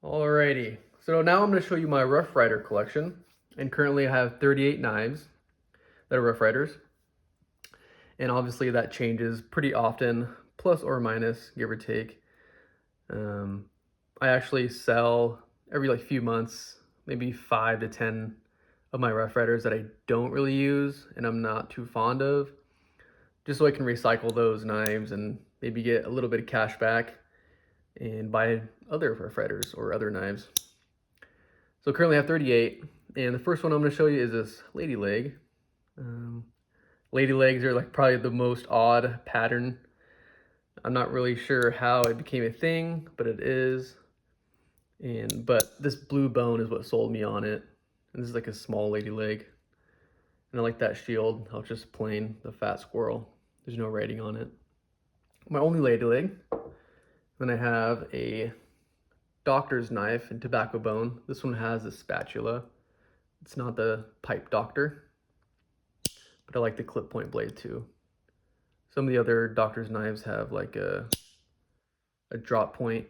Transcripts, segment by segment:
Alrighty, so now I'm going to show you my Rough Rider collection, and currently I have 38 knives that are Rough Riders, and obviously that changes pretty often, plus or minus, give or take. Um, I actually sell every few months, maybe 5 to 10 of my Rough Riders that I don't really use and I'm not too fond of, just so I can recycle those knives and maybe get a little bit of cash back and buy other Rough Riders or other knives. So currently I have 38, and the first one I'm going to show you is this lady leg. Lady legs are probably the most odd pattern. I'm not really sure how it became a thing, but it is. But this blue bone is what sold me on it. And this is like a small lady leg. And I like that shield, how it's just plain, the fat squirrel. There's no writing on it. My only lady leg. Then I have a doctor's knife and tobacco bone. This one has a spatula. It's not the pipe doctor, but I like the clip point blade too. Some of the other doctor's knives have like a drop point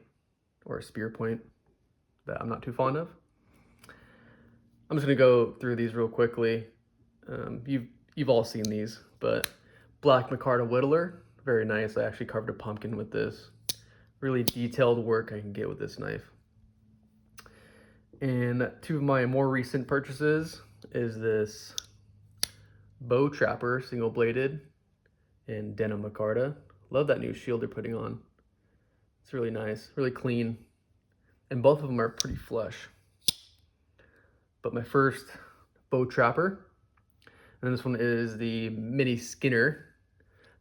or a spear point that I'm not too fond of. I'm just gonna go through these real quickly. You've all seen these, but black micarta whittler, very nice. I actually carved a pumpkin with this. Really detailed work I can get with this knife. And two of my more recent purchases is this bow trapper, single bladed, and denim micarta. Love that new shield they're putting on. It's really nice, really clean, and both of them are pretty flush. But my first bow trapper, and this one is the mini Skinner,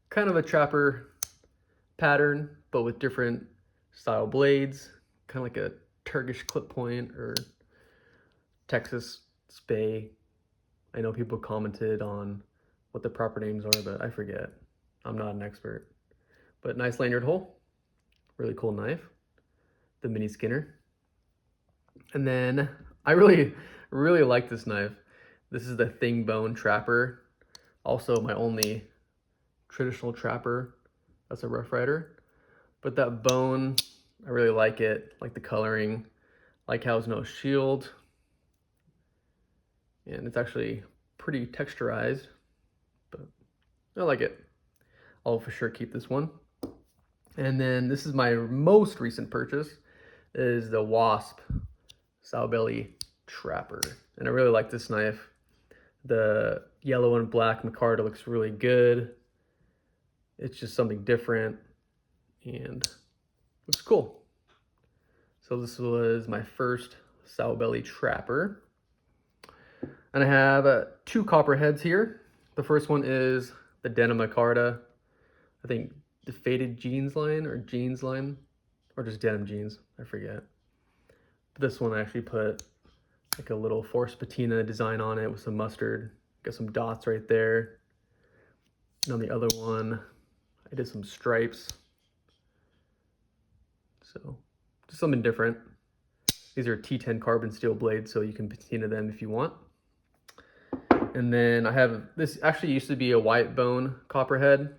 kind of a trapper pattern, but with different style blades, kind of like a Turkish clip point or Texas spay. I know people commented on what the proper names are, but I forget. I'm not an expert. But nice lanyard hole, really cool knife, the mini Skinner. And then I really like this knife. This is the Thing Bone Trapper. Also my only traditional trapper that's a Rough Rider. But that bone, I really like it, like the coloring, like how it's no shield. And it's actually pretty texturized, but I like it. I'll for sure keep this one. And then this is my most recent purchase, is the Wasp Sow Belly Trapper. And I really like this knife. The yellow and black micarta looks really good. It's just something different and looks cool. So this was my first Sow Belly Trapper. And I have two copperheads here. The first one is the denim micarta. I think the faded jeans line or just denim jeans. I forget. But this one I actually put like a little forced patina design on it with some mustard. Got some dots right there. And on the other one, I did some stripes. So just something different. These are T10 carbon steel blades, so you can patina them if you want. And then I have, this actually used to be a white bone copperhead,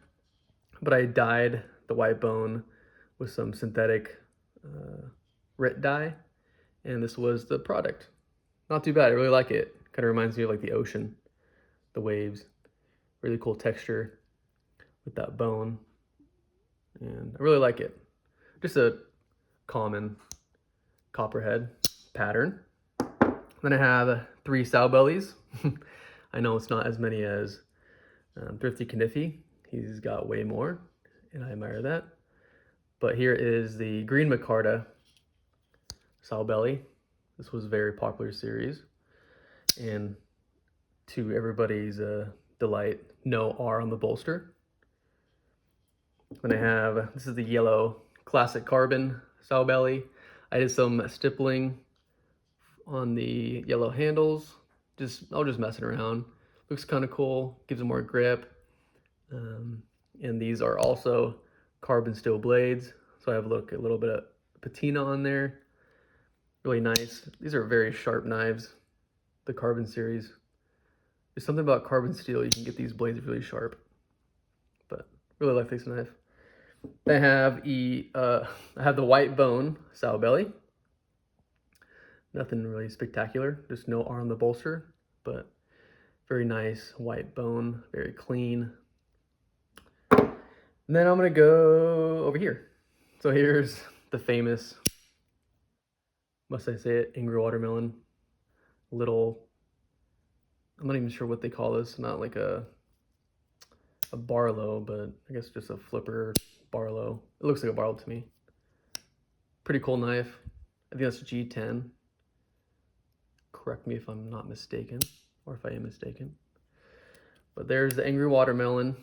but I dyed the white bone with some synthetic RIT dye, and this was the product. Not too bad, I really like it. Kind of reminds me of like the ocean, the waves. Really cool texture with that bone, and I really like it. Just a common copperhead pattern. Then I have 3 sow bellies. I know it's not as many as Thrifty Kniffy. He's got way more, and I admire that. But here is the green micarta sow belly. This was a very popular series, and to everybody's delight, no R on the bolster. Then I have, this is the yellow classic carbon sow belly. I did some stippling on the yellow handles. I was just messing around. Looks kind of cool, gives it more grip. And these are also carbon steel blades. So I have a little bit of patina on there. Really nice. These are very sharp knives, the carbon series. There's something about carbon steel, you can get these blades really sharp. But really like this knife. I have the white bone sow belly. Nothing really spectacular, just no R on the bolster, but very nice white bone, very clean. And then I'm gonna go over here. So here's the famous, must I say it, angry watermelon. Little, I'm not even sure what they call this, not like a Barlow, but I guess just a flipper Barlow. It looks like a Barlow to me. Pretty cool knife. I think that's G10. Correct me if I'm not mistaken, or if I am mistaken. But there's the angry watermelon.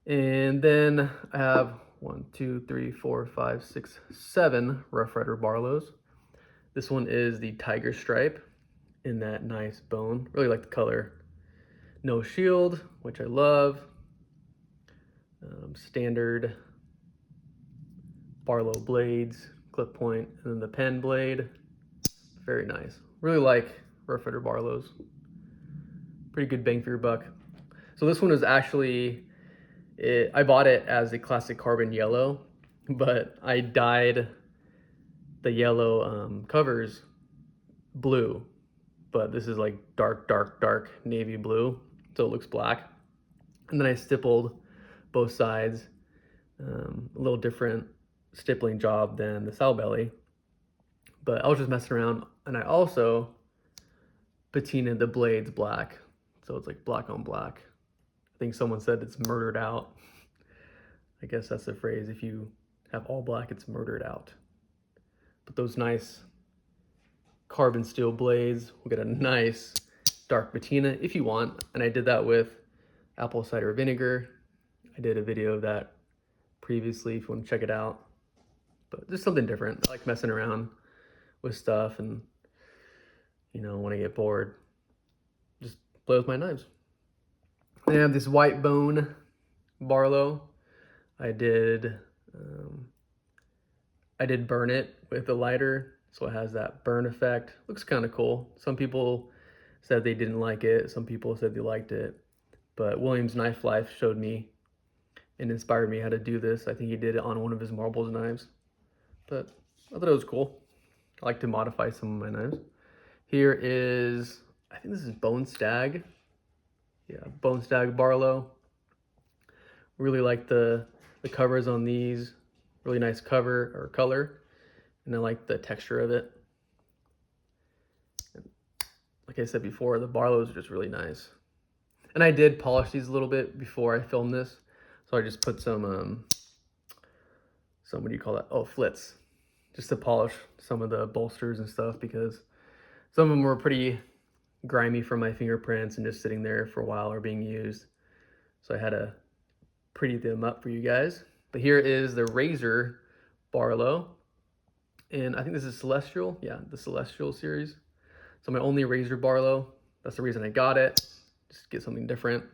And then I have 1, 2, 3, 4, 5, 6, 7 Rough Rider Barlows. This one is the tiger stripe in that nice bone. Really like the color. No shield, which I love. Standard Barlow blades, clip point, and then the pen blade. Very nice. Really like Rough Rider Barlows. Pretty good bang for your buck. So this one is actually, I bought it as a classic carbon yellow, but I dyed the yellow covers blue. But this is like dark, dark, dark navy blue, so it looks black. And then I stippled both sides, a little different stippling job than the saddle belly. But I was just messing around, and I also patinaed the blades black, so it's like black on black. I think someone said it's murdered out. I guess that's the phrase. If you have all black, it's murdered out. But those nice carbon steel blades will get a nice dark patina if you want. And I did that with apple cider vinegar. I did a video of that previously if you want to check it out. But just something different. I like messing around with stuff, and you know, when I get bored, just play with my knives. I have this white bone Barlow. I did burn it with a lighter, so it has that burn effect. Looks kind of cool. Some people said they didn't like it. Some people said they liked it. But Williams Knife Life showed me and inspired me how to do this. I think he did it on one of his marbles knives. But I thought it was cool. I like to modify some of my knives. Here is, I think this is Bone Stag. Yeah, Bone Stag Barlow. Really like the covers on these. Really nice cover or color. And I like the texture of it. Like I said before, the Barlows are just really nice. And I did polish these a little bit before I filmed this. So I just put some what do you call that? Oh, flits. Just to polish some of the bolsters and stuff, because some of them were pretty grimy from my fingerprints and just sitting there for a while or being used. So I had to pretty them up for you guys. But here is the Razor Barlow. And I think this is Celestial. Yeah, the Celestial series. So my only Razor Barlow. That's the reason I got it. Just get something different.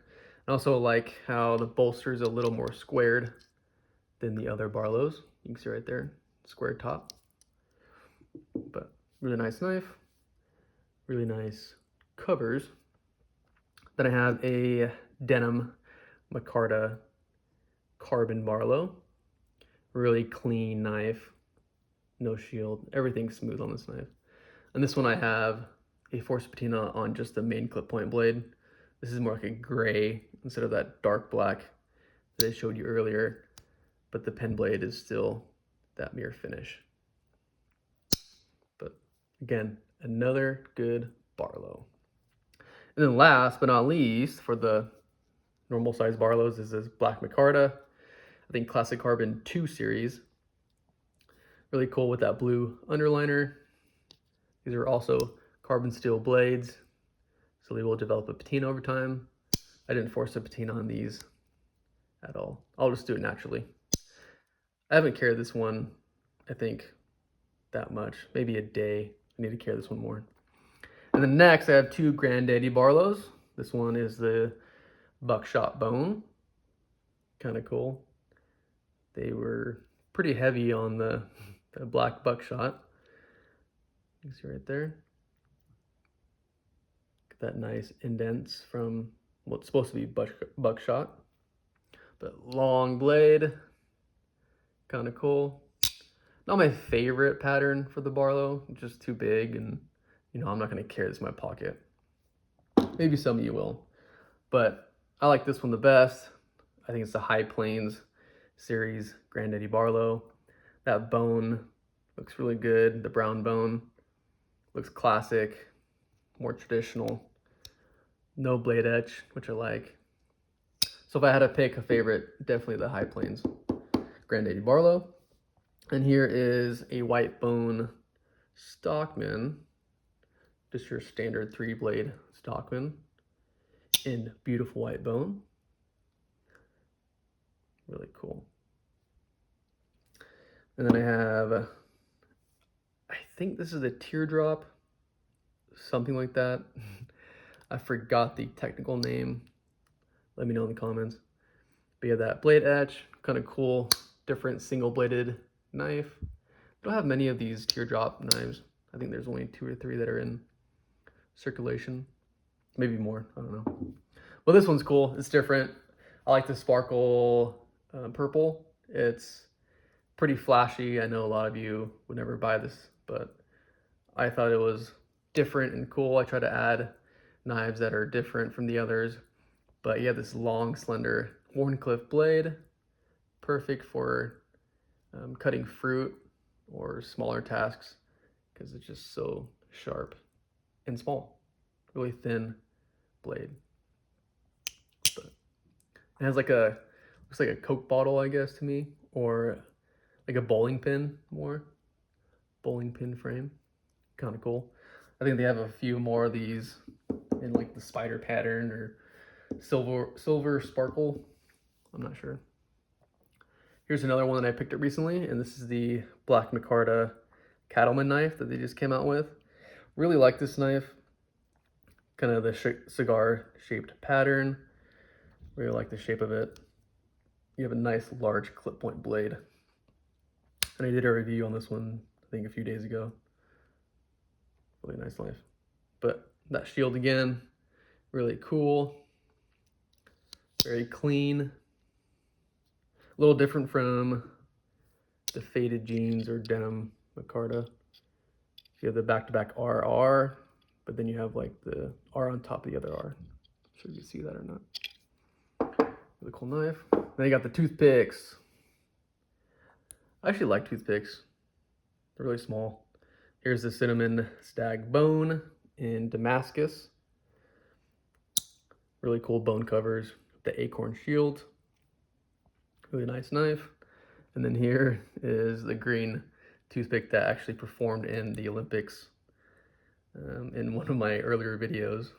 I also like how the bolster is a little more squared than the other Barlows. You can see right there, squared top. But really nice knife. Really nice covers. Then I have a denim micarta carbon Barlow. Really clean knife. No shield. Everything's smooth on this knife. And this one I have a force patina on just the main clip point blade. This is more like a gray instead of that dark black that I showed you earlier. But the pen blade is still that mirror finish. But again, another good Barlow. And then last but not least, for the normal size Barlows, is this black micarta. I think Classic Carbon 2 series. Really cool with that blue underliner. These are also carbon steel blades, so they will develop a patina over time. I didn't force a patina on these at all. I'll just do it naturally. I haven't carried this one, I think, that much. Maybe a day. I need to carry this one more. And then next, I have two Granddaddy Barlows. This one is the buckshot bone. Kind of cool. They were pretty heavy on the black buckshot. You can see right there. Get that nice indents from what's supposed to be buckshot. But long blade. Kind of cool. Not my favorite pattern for the Barlow, just too big, and I'm not gonna carry this in my pocket. Maybe some of you will, but I like this one the best. I think it's the High Plains series Granddaddy Barlow. That bone looks really good. The brown bone looks classic, more traditional. No blade etch, which I like. So if I had to pick a favorite, definitely the High Plains Granddaddy Barlow. And here is a white bone Stockman, just your standard 3-blade Stockman in beautiful white bone. Really cool. And then I have, I think this is a teardrop, something like that. I forgot the technical name. Let me know in the comments. But yeah, that blade etch, kind of cool, different single-bladed knife. Don't have many of these teardrop knives. I think there's only 2 or 3 that are in circulation. Maybe more, I don't know. Well, this one's cool. It's different. I like the sparkle purple. It's pretty flashy. I know a lot of you would never buy this, but I thought it was different and cool. I try to add knives that are different from the others. But you have this long, slender Warncliffe blade, perfect for cutting fruit or smaller tasks because it's just so sharp and small. Really thin blade. But it has looks like a Coke bottle, I guess, to me, or like a bowling pin, more bowling pin frame. Kind of cool. I think they have a few more of these in like the spider pattern or silver sparkle. I'm not sure. Here's another one that I picked up recently, and this is the Black Micarta Cattleman knife that they just came out with. Really like this knife. Kind of the cigar shaped pattern. Really like the shape of it. You have a nice large clip point blade. And I did a review on this one, I think a few days ago. Really nice knife. But that shield again, really cool. Very clean. A little different from the faded jeans or denim micarta. You have the back-to-back RR, but then you have like the R on top of the other R. Not sure if you see that or not. Really cool knife. Then you got the toothpicks. I actually like toothpicks. They're really small. Here's the cinnamon stag bone in Damascus. Really cool bone covers. The acorn shield. Really nice knife. And then here is the green toothpick that actually performed in the Olympics in one of my earlier videos.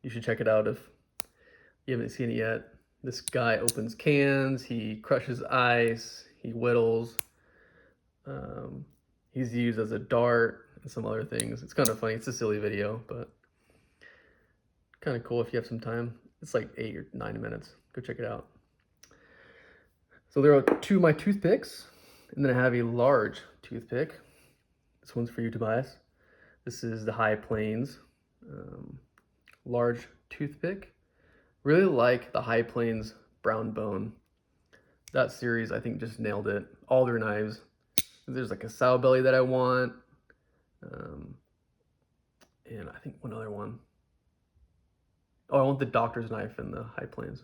You should check it out if you haven't seen it yet. This guy opens cans, he crushes ice, he whittles. He's used as a dart and some other things. It's kind of funny. It's a silly video, but kind of cool if you have some time. It's like 8 or 9 minutes. Go check it out. So there are 2 of my toothpicks, and then I have a large toothpick. This one's for you, Tobias. This is the High Plains large toothpick. Really like the High Plains brown bone. That series, I think, just nailed it. All their knives. There's like a sow belly that I want. And I think one other one. Oh, I want the doctor's knife in the High Plains.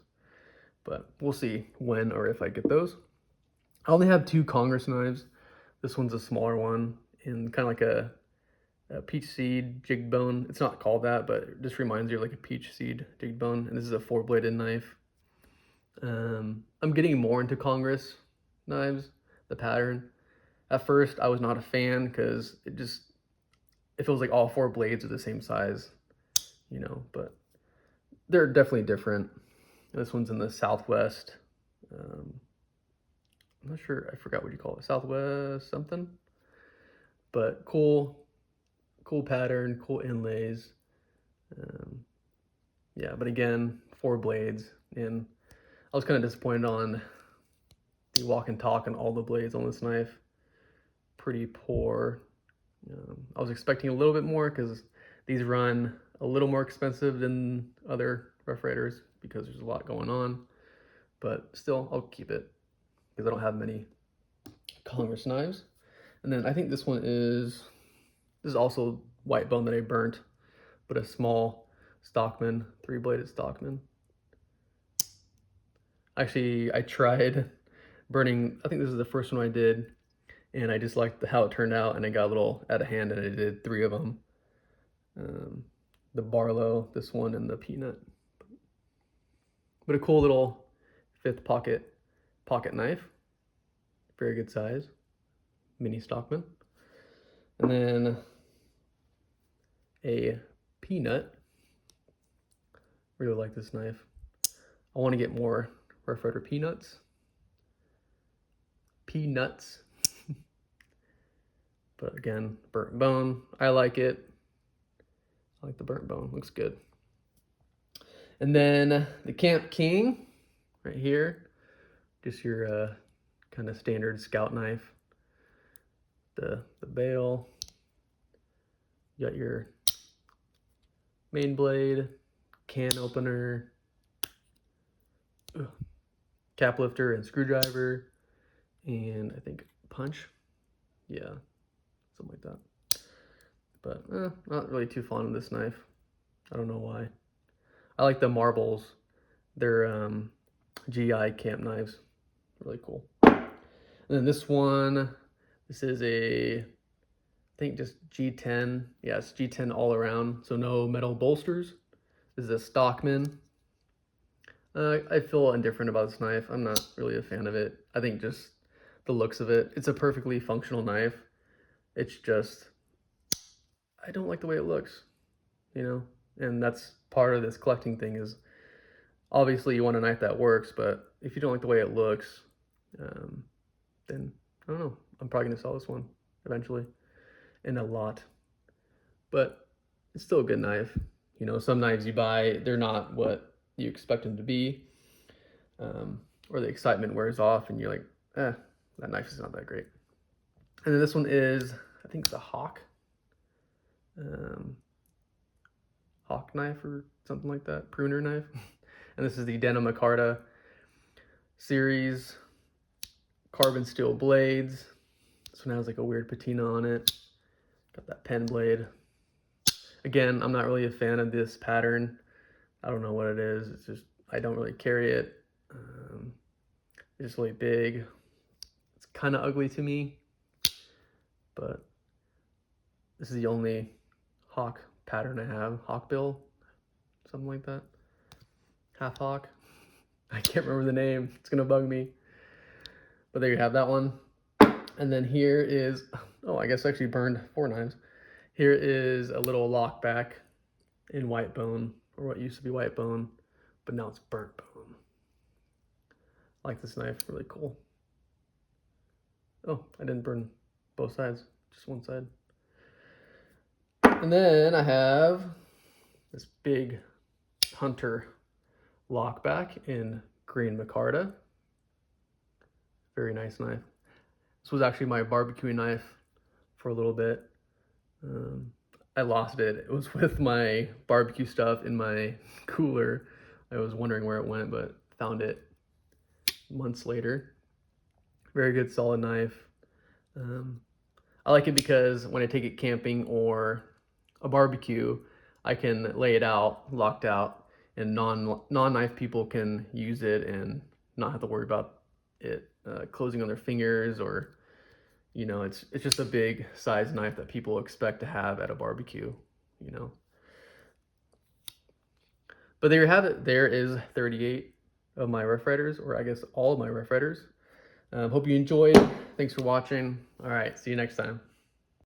But we'll see when or if I get those. I only have 2 Congress knives. This one's a smaller one and kind of like a peach seed jigged bone. It's not called that, but it just reminds you of like a peach seed jigged bone. And this is a 4-bladed knife. I'm getting more into Congress knives, the pattern. At first, I was not a fan because it feels like all 4 blades are the same size, but they're definitely different. This one's in the Southwest. I'm not sure, I forgot what you call it, Southwest something. But cool pattern, cool inlays. Yeah, but again, 4 blades. And I was kind of disappointed on the walk and talk on all the blades on this knife. Pretty poor. I was expecting a little bit more because these run a little more expensive than other Rough Riders because there's a lot going on. But still, I'll keep it because I don't have many Congress knives. And then I think this is also white bone that I burnt, but a small Stockman, 3-bladed Stockman. Actually, I tried burning, I think this is the first one I did, and I just liked how it turned out, and it got a little out of hand, and I did 3 of them. The Barlow, this one, and the Peanut. But a cool little 5th pocket knife. Very good size. Mini Stockman. And then a Peanut. Really like this knife. I want to get more Rough Rider Peanuts. But again, burnt bone. I like it. I like the burnt bone. Looks good. And then the Camp King right here. Just your kind of standard scout knife. The bail. You got your main blade, can opener, cap lifter and screwdriver, and I think punch. Yeah, something like that. But not really too fond of this knife. I don't know why. I like the marbles. They're GI camp knives. Really cool. And then this one, this is I think just G10. Yeah, it's G10 all around, so no metal bolsters. This is a Stockman. I feel indifferent about this knife. I'm not really a fan of it. I think just the looks of it. It's a perfectly functional knife. It's just, I don't like the way it looks, you know? And that's part of this collecting thing is, obviously you want a knife that works, but if you don't like the way it looks, then I don't know. I'm probably gonna sell this one eventually, in a lot. But it's still a good knife. You know, some knives you buy, they're not what you expect them to be, or the excitement wears off and you're like, that knife is not that great. And then this one is, I think it's a Hawk knife or something like that, pruner knife. And this is the Denim Micarta series, carbon steel blades. This one has like a weird patina on it. Got that pen blade. Again, I'm not really a fan of this pattern. I don't know what it is. It's just, I don't really carry it. It's just really big. It's kind of ugly to me, but this is the only Hawk pattern I have. Hawk bill, something like that. Half Hawk. I can't remember the name. It's gonna bug me. But there you have that one. And then here is, oh, I guess I actually burned 4 knives. Here is a little lockback in white bone, or what used to be white bone, but now it's burnt bone. I like this knife, really cool. Oh, I didn't burn both sides, just one side. And then I have this big Hunter lockback in green micarta. Very nice knife. This was actually my barbecue knife for a little bit. I lost it. It was with my barbecue stuff in my cooler. I was wondering where it went, but found it months later. Very good, solid knife. I like it because when I take it camping or a barbecue, I can lay it out, locked out, and non-knife people can use it and not have to worry about it closing on their fingers, or, you know, it's just a big size knife that people expect to have at a barbecue, you know. But there you have it. There is 38 of my Rough Riders, or I guess all of my Rough Riders. Hope you enjoyed. Thanks for watching. All right, see you next time.